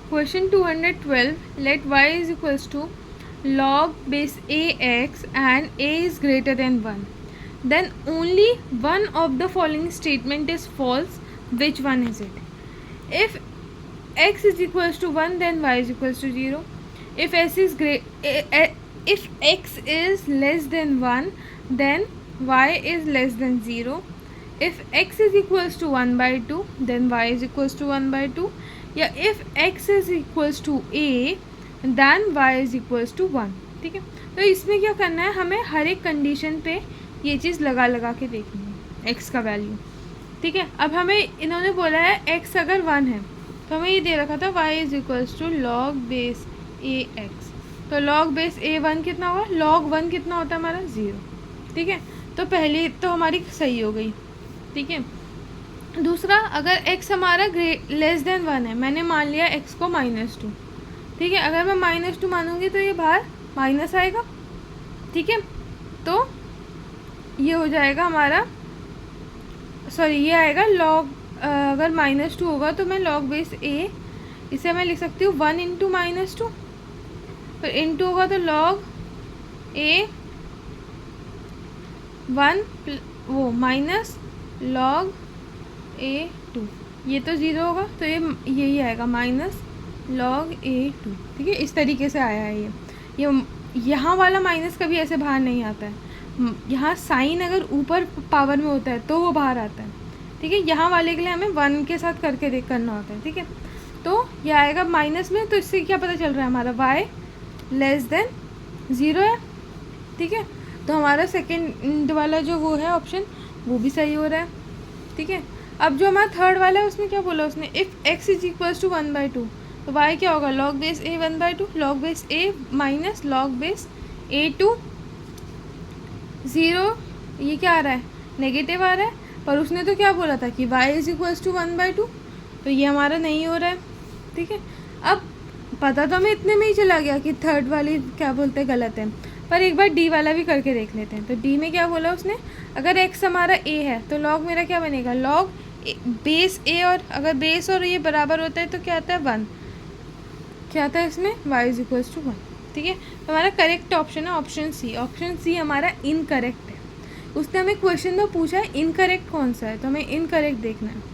Question 212. Let y is equals to log base ax and a is greater than 1. Then only one of the following statement is false. Which one is it? If x is equals to 1, then y is equals to 0. If x is less than 1, then y is less than 0. If x is equals to 1 by 2, then y is equals to 1 by 2. या if x is equals to a, then y is equals to 1. ठीक है, तो इसमें क्या करना है, हमें हर एक कंडीशन पे ये चीज़ लगा लगा के देखनी है x का वैल्यू. ठीक है, अब हमें इन्होंने बोला है x अगर 1 है तो हमें ये दे रखा था y is equals to log base a x. तो लॉग बेस ए 1 कितना होगा, लॉग 1 कितना होता है हमारा 0. ठीक है, तो पहली तो हमारी सही हो गई. ठीक है, दूसरा अगर x हमारा लेस देन 1 है, मैंने मान लिया x को -2. ठीक है, अगर मैं -2 मानूंगी तो ये बाहर माइनस आएगा. ठीक है, तो ये हो जाएगा हमारा, सॉरी ये आएगा लॉग, अगर -2 होगा तो मैं लॉग बेस a, इसे मैं लिख सकती हूँ 1 इंटू -2, फिर इंटू होगा तो लॉग a 1 वो माइनस लॉग a2. ये तो 0 होगा तो ये यही आएगा माइनस लॉग a2. ठीक है, इस तरीके से आया है ये यहाँ वाला माइनस कभी ऐसे बाहर नहीं आता है. यहाँ साइन अगर ऊपर पावर में होता है तो वो बाहर आता है. ठीक है, यहाँ वाले के लिए हमें 1 के साथ करके करना होता है. ठीक है, तो ये आएगा माइनस में, तो इससे क्या पता चल रहा है हमारा y लेस देन 0 है. ठीक है, तो हमारा सेकेंड वाला जो वो है ऑप्शन वो भी सही हो रहा है. ठीक है, अब जो हमारा थर्ड वाला है उसमें क्या बोला उसने, if x is equals to 1 by 2, तो y क्या होगा, log base a 1 by 2, log base a minus log base a2. 0 ये क्या आ रहा है, नेगेटिव आ रहा है, पर उसने तो क्या बोला था कि y is equals to 1 by 2, तो ये हमारा नहीं हो रहा है. ठीक है, अब पता तो हमें इतने में ही चला गया कि थर्ड वाली क्या बोलते हैं गलत है, पर एक बार डी वाला भी करके देख लेते हैं. तो डी में क्या बोला उसने, अगर x हमारा a है तो लॉग मेरा क्या बनेगा, लॉग बेस a, और अगर बेस और ये बराबर होता है तो क्या आता है 1, क्या आता है इसमें y इज इक्वल्स टू 1. ठीक है, तो हमारा करेक्ट ऑप्शन है ऑप्शन सी. ऑप्शन सी हमारा इनकरेक्ट है. उसने हमें क्वेश्चन में पूछा है इनकरेक्ट कौन सा है, तो हमें इनकरेक्ट देखना है.